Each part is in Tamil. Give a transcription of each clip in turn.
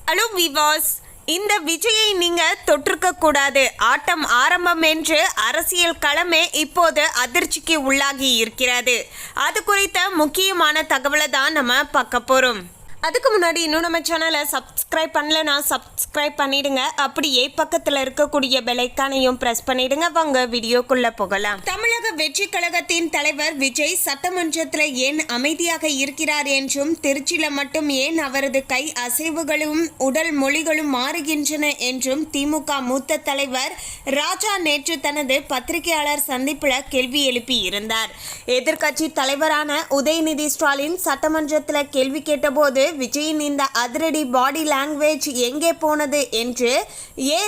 ஹலோ விவாஸ், இந்த விஜயை நீங்க தொற்றுக்க கூடாது. ஆட்டம் ஆரம்பம் என்று அரசியல் களமே இப்போது அதிர்ச்சிக்கு உள்ளாகி இருக்கிறது. அது குறித்த முக்கியமான தகவலை தான் நம்ம பார்க்க போறோம். அதுக்கு முன்னாடி இன்னும் நம்ம சேனலை சப்ஸ்கிரைப் பண்ணலன்னா சப்ஸ்கிரைப் பண்ணிடுங்க. அப்படியே பக்கத்தில் இருக்கக்கூடிய பெல் ஐகானையும் பிரஸ் பண்ணிடுங்க. வாங்க வீடியோக்குள்ள போகலாம். தமிழக வெற்றி கழகத்தின் தலைவர் விஜய் சட்டமன்றத்தில் ஏன் அமைதியாக இருக்கிறார் என்றும், திருச்சியில மட்டும் ஏன் அவரது கை அசைவுகளும் உடல் மொழிகளும் மாறுகின்றன என்றும் திமுக மூத்த தலைவர் ராஜா நேற்று தனது பத்திரிகையாளர் சந்திப்பில் கேள்வி எழுப்பி இருந்தார். எதிர்க்கட்சி தலைவரான உதயநிதி ஸ்டாலின் சட்டமன்றத்தில் கேள்வி கேட்டபோது விஜயின் இந்த அதிரடி பாடி லாங்குவேஜ் எங்கே போனது என்று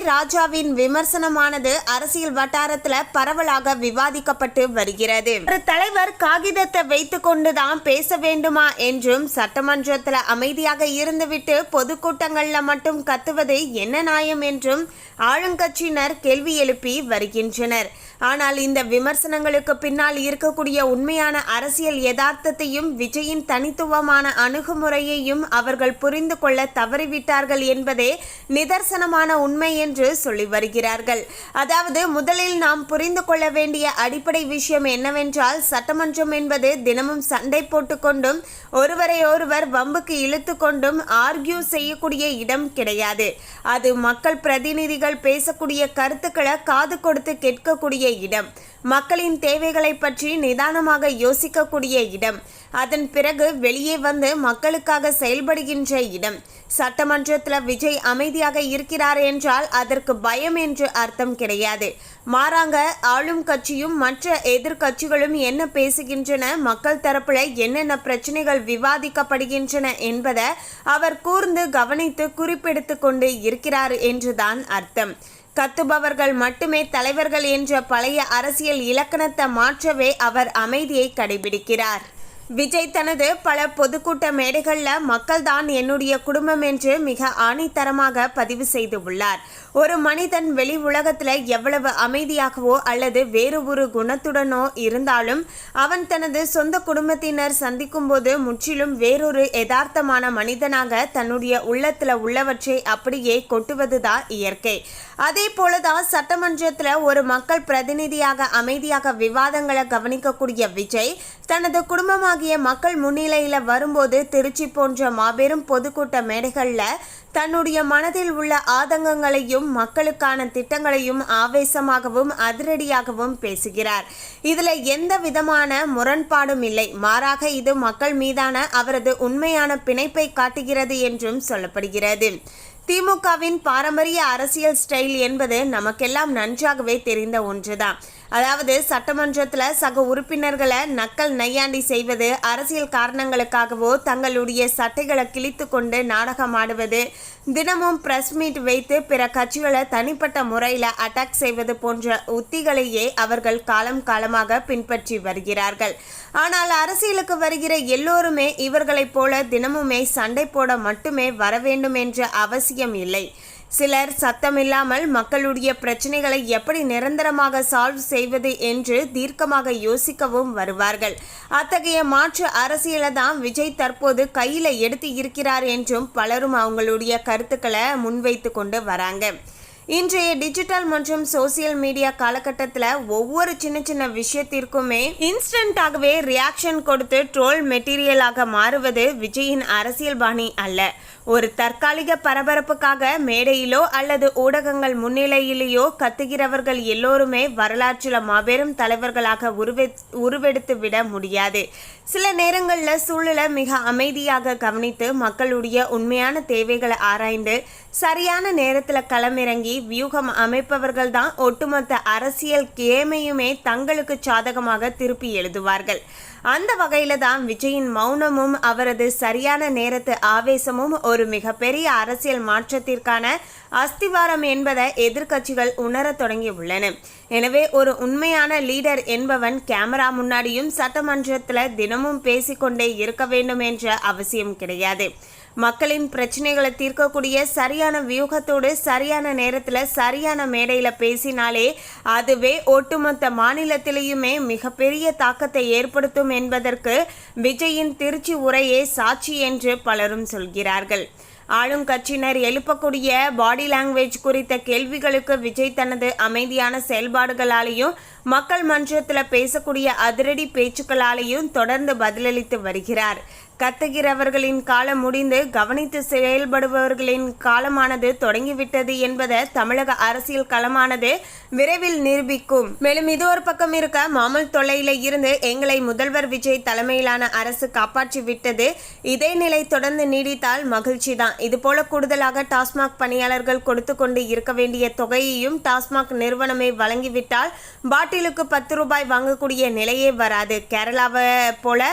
ராஜாவின் விமர்சனமானது அரசியல் வட்டாரத்தில் பரவலாக விவாதிக்கப்பட்டு வருகிறது. ஒரு தலைவர் காகிதத்தை வைத்துக் கொண்டுதான் பேச வேண்டுமா என்றும், சட்டமன்றத்தில் அமைதியாக இருந்துவிட்டு பொதுக்கூட்டங்கள்ல மட்டும் கத்துவது என்ன நியாயம் என்றும் ஆளுங்கட்சியினர் கேள்வி எழுப்பி வருகின்றனர். ஆனால் இந்த விமர்சனங்களுக்கு பின்னால் இருக்கக்கூடிய உண்மையான அரசியல் யதார்த்தத்தையும் விஜயின் தனித்துவமான அணுகுமுறையையும் அவர்கள் புரிந்து கொள்ள தவறிவிட்டார்கள் என்பதே நிதர்சனமான உண்மை என்று சொல்லி வருகிறார்கள். அதாவது, முதலில் நாம் புரிந்து கொள்ள வேண்டிய அடிப்படை விஷயம் என்னவென்றால், சட்டமன்றம் என்பது தினமும் சண்டை போட்டுக்கொண்டும் ஒருவரை ஒருவர் வம்புக்கு இழுத்து கொண்டும் ஆர்கியூ செய்யக்கூடிய இடம் கிடையாது. அது மக்கள் பிரதிநிதிகள் பேசக்கூடிய கருத்துக்களை காது கொடுத்து கேட்கக்கூடிய இடம், மக்களின் தேவைகளை பற்றி நிதானமாக யோசிக்கக்கூடிய இடம், அதன் பிறகு வெளியே வந்து மக்களுக்காக செயல்படுகின்ற இடம். சட்டமன்றத்தில் விஜய் அமைதியாக இருக்கிறார் என்றால் அதற்கு பயம் என்று அர்த்தம் கிடையாது. மாறாங்க, ஆளும் கட்சியும் மற்ற எதிர்கட்சிகளும் என்ன பேசுகின்றன, மக்கள் தரப்புல என்னென்ன பிரச்சனைகள் விவாதிக்கப்படுகின்றன என்பதை அவர் கூர்ந்து கவனித்து குறிப்பெடுத்து கொண்டு இருக்கிறார் என்றுதான் அர்த்தம். கத்துபவர்கள் மட்டுமே தலைவர்கள் என்ற பழைய அரசியல் இலக்கணத்தை மாற்றவே அவர் அமைதியை கடைபிடிக்கிறார். விஜய் தனது பல பொதுக்கூட்ட மேடைகளில் மக்கள் தான் என்னுடைய குடும்பம் என்று மிக ஆணித்தரமாக பதிவு செய்து உள்ளார். ஒரு மனிதன் வெளி உலகத்தில் எவ்வளவு அமைதியாகவோ அல்லது வேறு ஒரு குணத்துடனோ இருந்தாலும் அவன் தனது சொந்த குடும்பத்தினர் சந்திக்கும் போது முற்றிலும் வேறொரு யதார்த்தமான மனிதனாக தன்னுடைய உள்ளத்தில் உள்ளவற்றை அப்படியே கொட்டுவதுதான் இயற்கை. அதே போலதான் சட்டமன்றத்தில் ஒரு மக்கள் பிரதிநிதியாக அமைதியாக விவாதங்களை கவனிக்கக்கூடிய விஜய் தனது குடும்பமாகிய மக்கள் முன்னிலையில வரும்போது திருச்சி போன்ற மாபெரும் பொதுக்கூட்ட மேடைகள்ல தன்னுடைய மனதில் உள்ள ஆதங்கங்களையும் மக்களுக்கான திட்டங்களையும் ஆவேசமாகவும் அதிரடியாகவும் பேசுகிறார். இதுல எந்த விதமான முரண்பாடும் இல்லை. மாறாக இது மக்கள் மீதான அவரது உண்மையான பிணைப்பை காட்டுகிறது என்றும் சொல்லப்படுகிறது. திமுகவின் பாரம்பரிய அரசியல் ஸ்டைல் என்பது நமக்கெல்லாம் நன்றாகவே தெரிந்த ஒன்றுதான். அதாவது, சட்டமன்றத்தில் சக உறுப்பினர்களை நக்கல் நையாண்டி செய்வது, அரசியல் காரணங்களுக்காகவோ தங்களுடைய சட்டைகளை கிழித்து கொண்டு நாடகம் ஆடுவது, தினமும் பிரஸ் மீட் வைத்து பிற கட்சிகளை தனிப்பட்ட முறையில் அட்டாக் செய்வது போன்ற உத்திகளையே அவர்கள் காலம் காலமாக பின்பற்றி வருகிறார்கள். ஆனால் அரசியலுக்கு வருகிற எல்லோருமே இவர்களைப் போல தினமுமே சண்டை போட மட்டுமே வர வேண்டும் என்ற அவசியம் இல்லை. சிலர் சத்தமில்லாமல் மக்களுடைய பிரச்சனைகளை எப்படி நிரந்தரமாக சால்வ் செய்வது என்று தீர்க்கமாக யோசிக்கவும் வருவார்கள். அத்தகைய மாற்று அரசியலை தான் விஜய் தற்போது கையில் எடுத்து இருக்கிறார் என்றும் பலரும் அவங்களுடைய கருத்துக்களை முன்வைத்து கொண்டு வராங்க. இன்றைய டிஜிட்டல் மற்றும் சோசியல் மீடியா காலகட்டத்தில் ஒவ்வொரு சின்ன சின்ன விஷயத்திற்குமே இன்ஸ்டன்டாகவே ரியாக்ஷன் கொடுத்து ட்ரோல் மெட்டீரியலாக மாறுவது விஜயின் அரசியல் பாணி அல்ல. ஒரு தற்காலிக பரபரப்புக்காக மேடையிலோ அல்லது ஊடகங்கள் முன்னிலையிலேயோ கத்துகிறவர்கள் எல்லோருமே வரலாற்றில் மாபெரும் தலைவர்களாக உருவெடுத்து விட முடியாது. சில நேரங்களில் சூழலை மிக அமைதியாக கவனித்து மக்களுடைய உண்மையான தேவைகளை ஆராய்ந்து சரியான நேரத்தில் களமிறங்கி வியூகம் அமைப்பவர்கள் தான் ஒட்டுமொத்த அரசியல் கேமையுமே தங்களுக்கு சாதகமாக திருப்பி எழுதுவார்கள். அந்த வகையில தான் விஜயின் மௌனமும் அவரது சரியான நேரத்து ஆவேசமும் ஒரு மிகப்பெரிய அரசியல் மாற்றத்திற்கான அஸ்திவாரம் என்பதை எதிர்க்கட்சிகள் உணரத் தொடங்கி உள்ளன. எனவே ஒரு உண்மையான லீடர் என்பவன் கேமரா முன்னாடியும் சட்டமன்றத்தில் தினமும் பேசிக்கொண்டே இருக்க வேண்டும் என்ற அவசியம் கிடையாது. மக்களின் பிரச்சனைகளை தீர்க்கக்கூடிய சரியான வியூகத்தோடு சரியான நேரத்தில் சரியான மேடையில் பேசினாலே அதுவே ஒட்டுமொத்த மாநிலத்திலேயுமே மிகப்பெரிய தாக்கத்தை ஏற்படுத்தும் என்பதற்கு விஜயின் திருச்சி உரையே சாட்சி என்று பலரும் சொல்கிறார்கள். ஆளுங்கட்சியினர் எழுப்பக்கூடிய பாடி லாங்குவேஜ் குறித்த கேள்விகளுக்கு விஜய் தனது அமைதியான செயல்பாடுகளாலேயும் மக்கள் மன்றத்தில் பேசக்கூடிய அதிரடி பேச்சுக்களாலேயும் தொடர்ந்து பதிலளித்து வருகிறார். கத்துகிறவர்களின் காலம் முடிந்து கவனித்து செயல்படுபவர்களின் காலமானது தொடங்கிவிட்டது என்பதை தமிழக அரசியல் களமானது விரைவில் நிரூபிக்கும். மேலும் இது ஒரு பக்கம் இருக்க, மாமல் தொல்லையில இருந்து எங்களை முதல்வர் விஜய் தலைமையிலான அரசு காப்பாற்றி விட்டது. இதே நிலை தொடர்ந்து நீடித்தால் மகிழ்ச்சி தான். இதுபோல கூடுதலாக டாஸ்மாக் பணியாளர்கள் கொடுத்து கொண்டு இருக்க வேண்டிய தொகையையும் டாஸ்மாக் நிறுவனமே வழங்கிவிட்டால் பாட்டிலுக்கு 10 ரூபாய் வாங்கக்கூடிய நிலையே வராது. கேரளாவை போல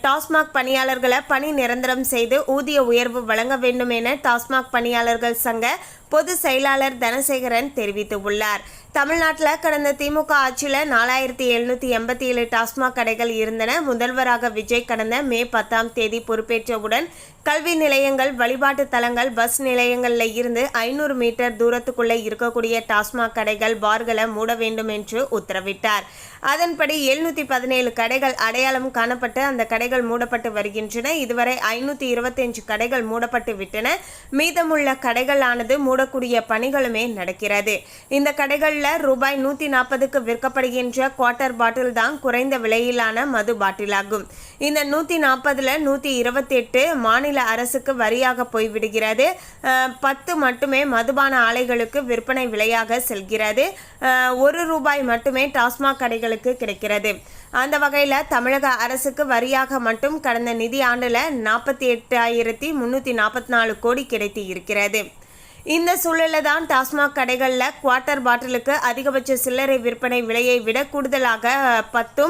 டாஸ்மாக் பணியாளர்களை பணி நிரந்தரம் செய்து ஊதிய உயர்வு வழங்க வேண்டும் என டாஸ்மாக் பணியாளர்கள் சங்க பொது செயலாளர் தனசேகரன் தெரிவித்துள்ளார். தமிழ்நாட்டில் கடந்த திமுக ஆட்சியில் 4787 டாஸ்மாக் கடைகள் இருந்தன. முதல்வராக விஜய் கடந்த மே 10ஆம் தேதி பொறுப்பேற்றவுடன் கல்வி நிலையங்கள், வழிபாட்டு தலங்கள், பஸ் நிலையங்களில் இருந்து 500 மீட்டர் தூரத்துக்குள்ளே இருக்கக்கூடிய டாஸ்மாக் கடைகள், பார்களை மூட வேண்டும் என்று உத்தரவிட்டார். அதன்படி 717 கடைகள் அடையாளம் காணப்பட்டு அந்த கடைகள் மூடப்பட்டு வருகின்றன. இதுவரை 525 கடைகள் மூடப்பட்டு விட்டன. மீதமுள்ள கடைகளானது மூடக்கூடிய பணிகளுமே நடக்கிறது. இந்த கடைகளில் ரூபாய் 140க்கு விற்கப்படுகின்ற குவார்ட்டர் பாட்டில் தான் குறைந்த விலையிலான மது பாட்டிலாகும். இந்த 140ல் 128 மாநில அரசுக்கு வரியாக போய்விடுகிறது. 10 மட்டுமே மதுபான ஆலைகளுக்கு விற்பனை விலையாக செல்கிறது. 1 ரூபாய் மட்டுமே டாஸ்மாக் கடைகளுக்கு கிடைக்கிறது. அந்த வகையில் தமிழக அரசுக்கு வரியாக மட்டும் கடந்த நிதி ஆண்டில் 48,344 கோடி கிடைத்து இருக்கிறது. இந்த சூழலில் தான் டாஸ்மாக் கடைகளில் குவார்ட்டர் பாட்டிலுக்கு அதிகபட்ச சில்லறை விற்பனை விலையை விட கூடுதலாக 10,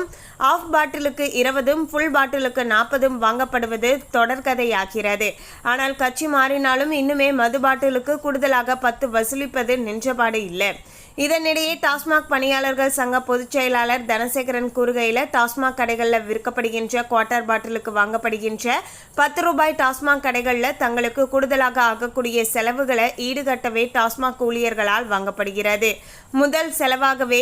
ஆஃப் பாட்டிலுக்கு 20, ஃபுல் பாட்டிலுக்கு 40 வாங்கப்படுவது தொடர்கதையாகிறது. ஆனால் கட்சி மாறினாலும் இன்னுமே மது பாட்டிலுக்கு கூடுதலாக 10 வசூலிப்பது நின்றபாடு இல்லை. இதனிடையே டாஸ்மாக் பணியாளர்கள் சங்க பொதுச் செயலாளர் தனசேகரன் கூறுகையில், டாஸ்மாக் கடைகளில் விற்கப்படுகின்ற குவார்ட்டர் பாட்டிலுக்கு வாங்கப்படுகின்ற 10 ரூபாய் டாஸ்மாக் கடைகளில் தங்களுக்கு கூடுதலாக ஆகக்கூடிய செலவுகளை ஈடுகட்டவே டாஸ்மாக் ஊழியர்களால் வாங்கப்படுகிறது. முதல் செலவாகவே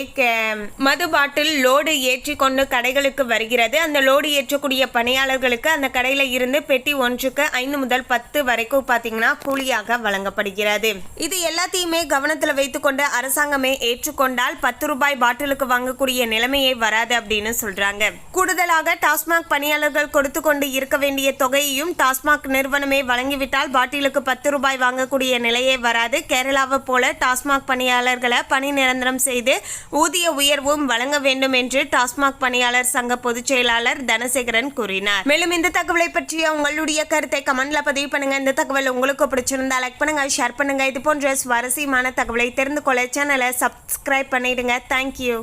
மது பாட்டில் லோடு ஏற்றி கொண்டு கடைகளுக்கு வருகிறது. அந்த லோடு ஏற்றக்கூடிய பணியாளர்களுக்கு அந்த கடையில் இருந்து பெட்டி ஒன்றுக்கு 5 முதல் 10 வரைக்கும் பார்த்தீங்கன்னா கூலியாக வழங்கப்படுகிறது. இது எல்லாத்தையுமே கவனத்தில் வைத்துக்கொண்டு அரசாங்கமே ஏற்றுக்கொண்டால் 10 ரூபாய் பாட்டிலுக்கு வாங்கக்கூடிய நிலைமையே வராது அப்படின்னு சொல்றாங்க. கூடுதலாக டாஸ்மாக் பணியாளர்கள் கொடுத்து கொண்டு இருக்க வேண்டிய தொகையையும் டாஸ்மாக் நிறுவனமே வழங்கிவிட்டால் பாட்டிலுக்கு 10 ரூபாய் வாங்கக்கூடிய நிலையே வராது. கேரளாவை போல டாஸ்மாக் பணியாளர்களை பணி நிரந்தரம் செய்து ஊதிய உயர்வும் வழங்க வேண்டும் என்று டாஸ்மாக் பணியாளர் சங்க பொதுச் செயலாளர் தனசேகரன் கூறினார். மேலும் இந்த தகவலை பற்றிய உங்களுடைய கருத்தை கமெண்ட்ல பதிவு பண்ணுங்க. இந்த தகவல் உங்களுக்கு பிடிச்சிருந்தா லைக் பண்ணுங்க, ஷேர் பண்ணுங்க. இது போன்ற சுவாரஸ்யமான தகவலை தெரிந்து கொள்ள சேனலை சப்ஸ்கிரைப் பண்ணிடுங்க. தேங்க்யூ.